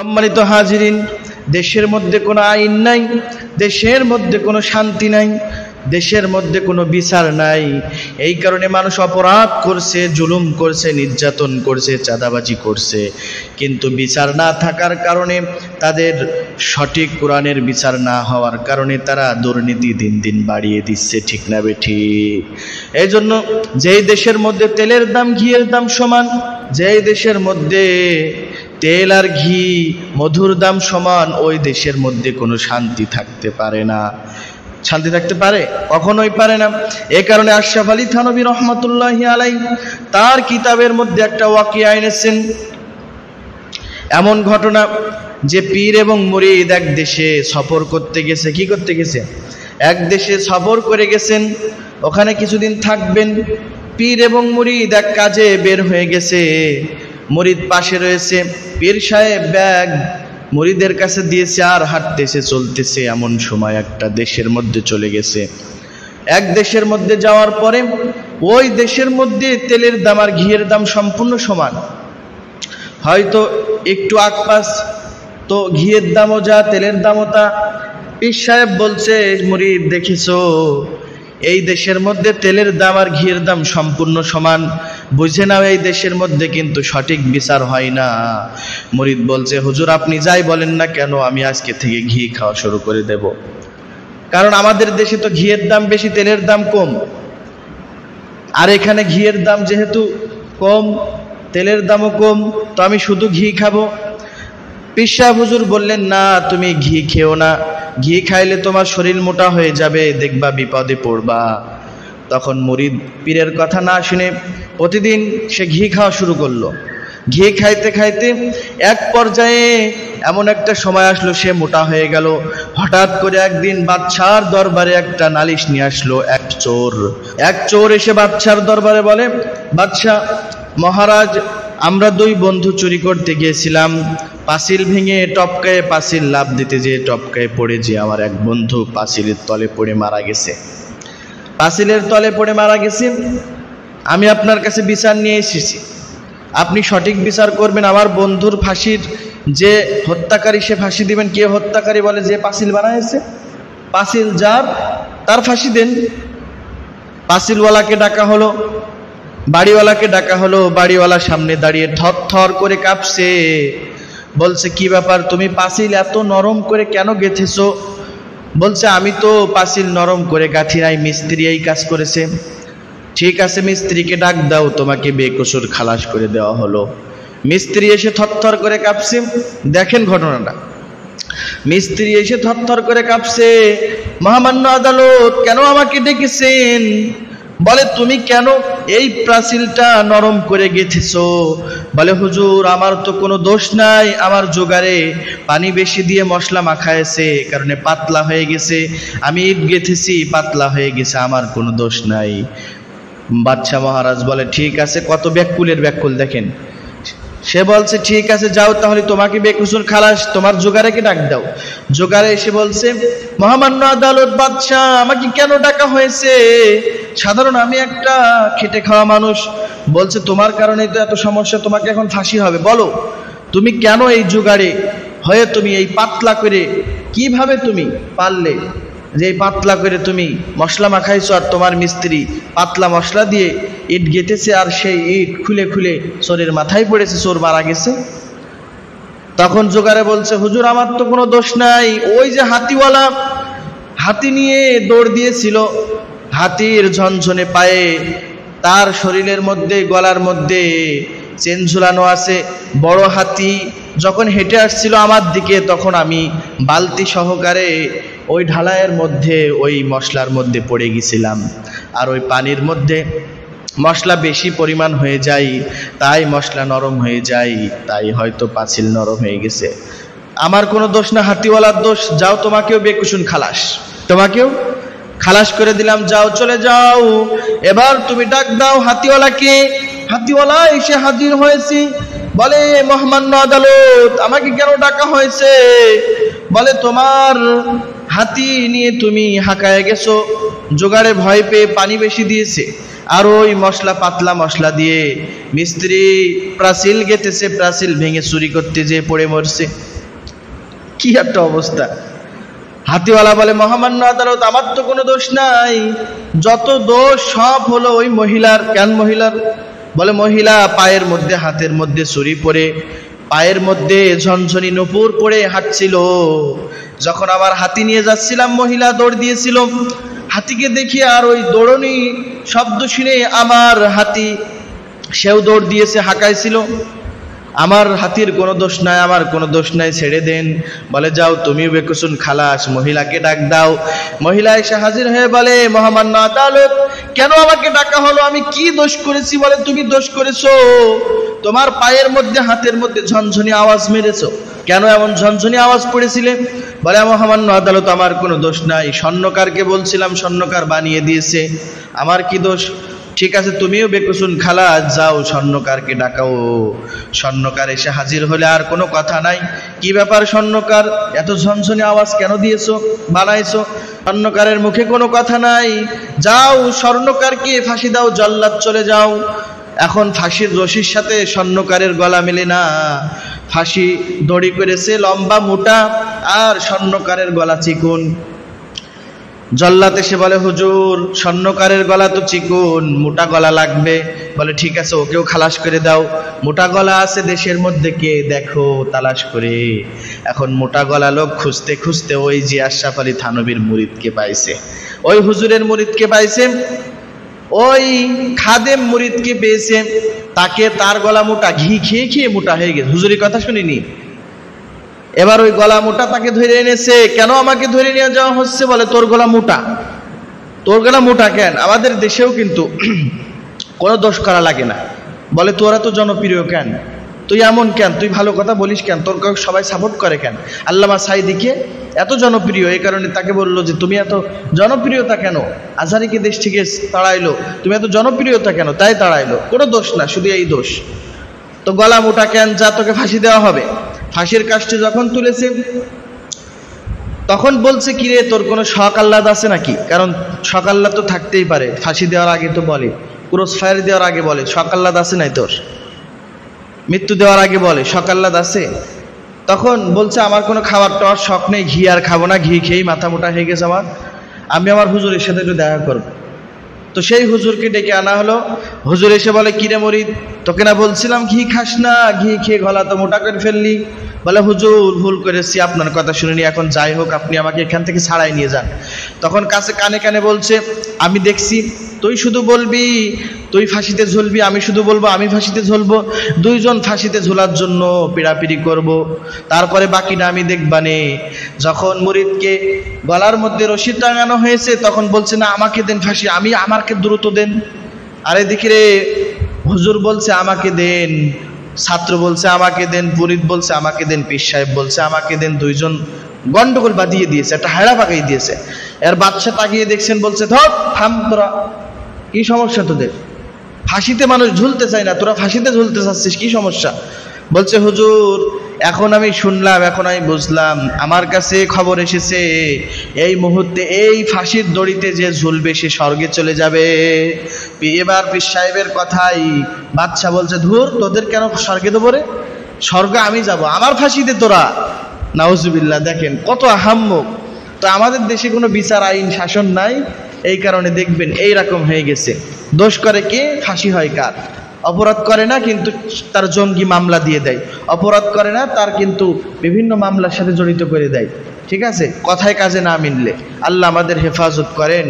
সম্মানিত হাজিরিন, দেশের মধ্যে কোনো আইন নাই, দেশের মধ্যে কোনো শান্তি নাই, দেশের মধ্যে কোনো বিচার নাই। এই কারণে মানুষ অপরাধ করছে, জুলুম করছে, নির্যাতন করছে, চাঁদাবাজি করছে। কিন্তু বিচার না থাকার কারণে, তাদের সঠিক কোরআনের বিচার না হওয়ার কারণে তারা দুর্নীতি দিন দিন বাড়িয়ে দিচ্ছে। ঠিক না বেঠিক? এই জন্য যেই দেশের মধ্যে তেলের দাম ঘিয়ের দাম সমান, যেই দেশের মধ্যে তেল আর ঘি মধুর দাম সমান, ওই দেশের মধ্যে কোনো শান্তি থাকতে পারে না। শান্তি থাকতে পারে? কখনোই পারে না। এ কারণে আশরাফ আলী থানভী রহমাতুল্লাহি আলাইহি তার কিতাবের মধ্যে একটা ওয়াকিয়া এনেছেন। এমন ঘটনা যে পীর এবং মুরিদ এক দেশে সফর করতে গেছে। কি করতে গেছে? এক দেশে সফর করে গেছেন, ওখানে কিছুদিন থাকবেন। পীর এবং মুরিদ এক কাজে বের হয়ে গেছে। মুরিদ পাশে রয়েছে, পীর সাহেব ব্যাগ মুরিদের কাছে দিয়েছে আর হাঁটতেছে, চলতেছে। এমন সময় একটা দেশের মধ্যে চলে গেছে। এক দেশের মধ্যে যাওয়ার পরে ওই দেশের মধ্যে তেলের দাম আর ঘিয়ের দাম সম্পূর্ণ সমান, হয়তো একটু আকপাস, তো ঘিয়ের দামও যা, তেলের দামও তা। পীর সাহেব বলছে, মুরিদ দেখেছো, এই দেশের মধ্যে তেলের দাম আর ঘিয়ের দাম সম্পূর্ণ সমান, বুঝে নাও এই দেশের মধ্যে কিন্তু সঠিক বিচার হয় না। মুরিদ বলছে, হুজুর আপনি যাই বলেন না কেন, আমি আজকে থেকে ঘি খাওয়া শুরু করে দেব। কারণ আমাদের দেশে তো ঘিয়ের দাম বেশি, তেলের দাম কম, আর এখানে ঘিয়ের দাম যেহেতু কম, তেলের দামও কম, তো আমি শুধু ঘি খাবো। পীর সাহেব হুজুর বললেন, না তুমি ঘি খেও না, ঘি খাইলে তোমার শরীর মোটা হয়ে যাবে, দেখবা বিপদে পড়বা। তখন মুরিদ পীরের কথা না শুনে প্রতিদিন সে ঘি খাওয়া শুরু করলো। ঘি খাইতে খাইতে এক পর্যায়ে এমন একটা সময় আসলো, সে মোটা হয়ে গেল। হঠাৎ করে একদিন বাদশার দরবারে একটা নালিশ নিয়ে আসলো এক চোর এসে বাদশার দরবারে বলে, বাদশা মহারাজ, আমরা দুই বন্ধু চুরি করতে গিয়েছিলাম, পাঁচিল ভেঙে টপকায়ে পাঁচিল লাফ দিতে যেয়ে টপকায়ে পড়ে যে আমার এক বন্ধু পাঁচিলের তলে পড়ে মারা গেছে। পাঁচিলের তলে পড়ে মারা গেছে। আমি আপনার কাছে বিচার নিয়ে এসেছি, আপনি সঠিক বিচার করবেন। আমার বন্ধুর ফাঁসির যে হত্যাকারী, সে ফাঁসি দিবেন। কে হত্যাকারী? বলে যে পাঁচিল বানাইছে, পাঁচিল যার, তার ফাঁসি দেন। পাঁচিলওয়ালাকে ডাকা হলো, বাড়িওয়ালাকে ডাকা হলো। বাড়িওয়ালা সামনে দাঁড়িয়ে থর থর করে কাঁপছে। বলছে, কি ব্যাপার, তুমি পাঁচিল এত নরম করে কেন গেঁথেছো? বলছে, আমি তো পাঁচিল নরম করে গাঁথি নাই, মিস্ত্রি এই কাজ করেছে। ঠিক আছে, মিস্ত্রিকে ডাক দাও, তোমাকে বেকসুর খালাস করে দেওয়া হলো। মিস্ত্রি এসে থরথর করে কাঁপছে। দেখেন ঘটনাটা, মিস্ত্রি এসে থরথর করে কাঁপছে। মহামান্য আদালত, কেন আমাকে ডেকেছেন? বলে, তুমি কেন এই পাঁচিলটা নরম করে গেঁথেছো? বলে, হুজুর আমার তো কোনো দোষ নাই, আমার জোগাড়ে পানি বেশি দিয়ে মশলা মাখায়েছে, কারণে পাতলা হয়ে গেছে। আমি ইট গেঁথেছি, পাতলা হয়ে গেছে, আমার কোনো দোষ নাই। বাদশা মহারাজ বলে, ঠিক আছে, কত ব্যাকুলের ব্যাকুল দেখেন। সে বলছে, ঠিক আছে, যাও তাহলে, তোমাকে বেকসুর খালাস, তোমার জোগাড়েকে ডাক দাও। জোগাড়ে এসে বলছে, মহামান্য আদালত, বাদশা আমাকে কেন ডাকা হয়েছে? সাধারণ আমি একটা খেটে খাওয়া মানুষ। বলছে, তোমার কারণেই তো এত সমস্যা, তোমাকে এখন ফাঁসি হবে। বলো তুমি কেন এই জোগাড়ে হয়ে তুমি এই পাতলা করে, কিভাবে তুমি পারলে যে এই পাতলা করে তুমি মশলা মাখাইছো, আর তোমার মিস্ত্রি পাতলা মশলা দিয়ে ইট গেঁথেছে, আর সেই ইট খুলে খুলে চোরের মাথায় পড়েছে, চোর মারা গেছে। তখন জোগাড়ে বলছে, হুজুর আমার তো কোনো দোষ নাই, ওই যে হাতিওয়ালা হাতি নিয়ে দৌড় দিয়েছিল, হাতির ঝনঝনে পায়ে তার শরীরের মধ্যে, গলার মধ্যে চেন ঝুলানো আছে। বড় হাতি যখন হেঁটে আসছিল আমার দিকে, তখন আমি বালতি সহকারে ওই ঢালাইয়ের মধ্যে, ওই মশলার মধ্যে পড়ে গেছিলাম, আর ওই পানির মধ্যে মশলা বেশি পরিমাণ হয়ে যায়, তাই মশলা নরম হয়ে যায়, তাই হয়তো পাঁচিল নরম হয়ে গেছে। আমার কোনো দোষ না, হাতিওয়ালার দোষ। যাও, তোমাকেও বেকসুর খালাস, তোমাকেও খালাস করে দিলাম, যাও, চলে যাও। এবার তুমি ডাক দাও হাতিওয়ালাকে। হাতিওয়ালা এসে হাজির হয়েছে। বলে, মহামান্য আদালত আমাকে কেন ডাকা হয়েছে? বলে, তোমার হাতি নিয়ে তুমি হাঁকায় গেছো, জোগাড়ে ভয় পেয়ে পানি বেশি দিয়েছে, আর ওই মশলা পাতলা মশলা দিয়ে মিস্ত্রি প্রাচীল গেতেছে, প্রাচীল ভেঙে চুরি করতে যেয়ে পড়ে মরছে। কি একটা অবস্থা। হাতিওয়ালা বলে মহামান্য আদালত, আমার তো কোনো দোষ নাই, যত দোষ সব হলো ওই মহিলার। কেন মহিলার? বলে মহিলা পায়ের মধ্যে হাতের মধ্যে ছুরি পরে, পায়ের মধ্যে ঝনঝনি নূপুর পরে হাঁটছিল। যখন আবার হাতি নিয়ে যাচ্ছিলাম মহিলা দৌড় দিয়েছিল, হাতিকে দেখি আর ওই দৌড়নি শব্দ শুনে আমার হাতি সেও দৌড় দিয়েছে, হাঁকাইছিল। আমার হাতির কোনো দোষ নাই, আমার কোনো দোষ নাই, ছেড়ে দেন। বলে যাও তুমিও বেকসুন খালাস, মহিলাকে ডাক দাও। মহিলা এসে হাজির হয়ে বলে মহামান্য আদালত, কেন আমাকে ডাকা হলো? আমি কি দোষ করেছি? বলে তুমি দোষ করেছো, তোমার পায়ের মধ্যে হাতের মধ্যে ঝনঝনি আওয়াজ মেরেছো। কেন এমন ঝনঝনি আওয়াজ পড়েছিলে? বলে মহামান্য আদালত, আমার কোনো দোষ নাই, স্বর্ণকারকে বলছিলাম স্বর্ণকার বানিয়ে দিয়েছে, আমার কি দোষ? ঠিক আছে তুমিও বেকসুন খালাস, যাও স্বর্ণকারকে ডাকাও। স্বর্ণকার এসে হাজির হলে আর কোনো কথা নাই। কি ব্যাপার স্বর্ণকার, এত ঝনঝনি আওয়াজ কেন দিয়েছো, বানাইছো? স্বর্ণকারের মুখে কোনো কথা নাই। যাও স্বর্ণকারকে ফাঁসি দাও, জল্লাদ চলে যাও। এখন ফাঁসির রশির সাথে স্বর্ণকারের গলা মেলে না, ফাঁসি দড়ি করেছে লম্বা মোটা, আর স্বর্ণকারের গলা চিকুন। জল্লাদ এসে বলে হুজুর স্বর্ণকারের গলা তো চিকুন, মোটা গলা লাগবে। বলে ঠিক আছে ওকেও খালাস করে দাও। মোটা গলা আছে দেশের মধ্যে কে দেখো তালাশ করে। এখন মোটা গলা লোক খুঁজতে খুঁজতে ওই যে আশরাফ আলী থানবীর মুরিদকে পাইছে, ওই হুজুরের মুরিদকে পাইছে, ওই খাদেম মুরিদকে পেয়েছে। তাকে তার গলা মোটা, ঘি খেয়ে খেয়ে মোটা হয়ে গেছে। হুজুরের কথা শুনিনি? এবার ওই গলা মোটা তাকে ধরে এনেছে। কেন আমাকে ধরে নিয়ে যাওয়া হচ্ছে? বলে তোর গলা মোটা। তোর গলা মোটা কেন? আমাদের দেশেও কিন্তু কোনো দোষ করা লাগে না। বলে তোরা তো জনপ্রিয় কেন, তুই এমন কেন, তুই ভালো কথা বলিস কেন, তোর সবাই সাপোর্ট করে কেন? আল্লামা সাঈদীকে এত জনপ্রিয়, এই কারণে তাকে বললো যে তুমি এত জনপ্রিয়তা কেন? আজহারীকে দেশ থেকে তাড়াইলো, তুমি এত জনপ্রিয়তা কেন? তাই তাড়াইলো। কোনো দোষ না, শুধু এই দোষ। তো গলা মোটা কেন, যা তোকে ফাঁসি দেওয়া হবে। ফাঁসির কাজটি যখন তুলেছে তখন বলছে কিরে তোর কোনো শখ আহ্লাদ আছে নাকি? কারণ শখ আহ্লাদ তো থাকতেই পারে, ফাঁসি দেওয়ার আগে তো বলে, ক্রস ফায়ার দেওয়ার আগে বলে শখ আহ্লাদ আছে নাই তোর? মৃত্যু দেওয়ার আগে বলে শখ আহ্লাদ আছে? তখন বলছে আমার কোনো খাবার টাওয়ার শখ নেই, ঘি আর খাবো না, ঘি খেয়েই মাথা মোটা হয়ে গেছে আমার, আমি আমার হুজুরের সাথে একটু দেখা করবো। তো সেই হুজুরকে ডেকে আনা হলো। হুজুর এসে বলে কিরে মরিদ, তোকে না বলছিলাম ঘি খাস না, ঘি খেয়ে গলা তো মোটা করে ফেললি। বলে হুজুর ভুল করেছি, আপনার কথা শুনিনি, এখন যাই হোক আপনি আমাকে এখান থেকে ছাড়াই নিয়ে যান। তখন কাছে কানে কানে বলছে আমি দেখছি, তুই শুধু বলবি তুই ফাঁসিতে ঝুলবি, আমি শুধু বলবো আমি ফাঁসিতে ঝুলবো, দুইজন ফাঁসিতে ঝোলার জন্য পিড়াপিড়ি করব, তারপরে বাকিটা আমি দেখবানে। যখন মুরিদকে গলার মধ্যে রশি টাঙানো হয়েছে তখন বলছে না আমাকে দেন ফাঁসি, আমাকে দ্রুত দেন। আরে দেখি রে, হুজুর বলছে আমাকে দেন, ছাত্র বলছে আমাকে দেন, মুরিদ বলছে আমাকে দেন, পীর সাহেব বলছে আমাকে দেন, দুইজন গন্ডগোল বাঁধিয়ে দিয়েছে, একটা হায়রা পাকাই দিয়েছে। এর বাদশা তাকিয়ে দেখছেন, বলছে ধর থাম, তোরা কি সমস্যা তোদের? ফাঁসিতে মানুষ ঝুলতে চায় না, তোরা ফাঁসিতে ঝুলতে চাচ্ছিস, কি সমস্যা? বলছে হুজুর এখন আমি শুনলাম, এখন আমি বুঝলাম, আমার কাছে খবর এসেছে এই মুহূর্তে এই ফাঁসির দড়িতে যে ঝুলবে সে স্বর্গে চলে যাবে। এবার পীর সাহেবের কথাই বাদশা বলছে ধুর তোদের কেন স্বর্গে দেবো রে, স্বর্গে আমি যাব, আমার ফাঁসিতে তোরা। নাউজুবিল্লাহ, দেখেন কত আহাম্মক। তো আমাদের দেশে কোনো বিচার আইন শাসন নাই, এই কারণে দেখবেন এইরকম হয়ে গেছে। দোষ করে কে, ফাঁসি হয় কার? অপরাধ করে না কিন্তু তার জঙ্গি মামলা দিয়ে দেয়, অপরাধ করে না তার কিন্তু বিভিন্ন মামলার সাথে জড়িত করে দেয়। ঠিক আছে, কথায় কাজে না মিললে। আল্লাহ আমাদের হেফাজত করেন।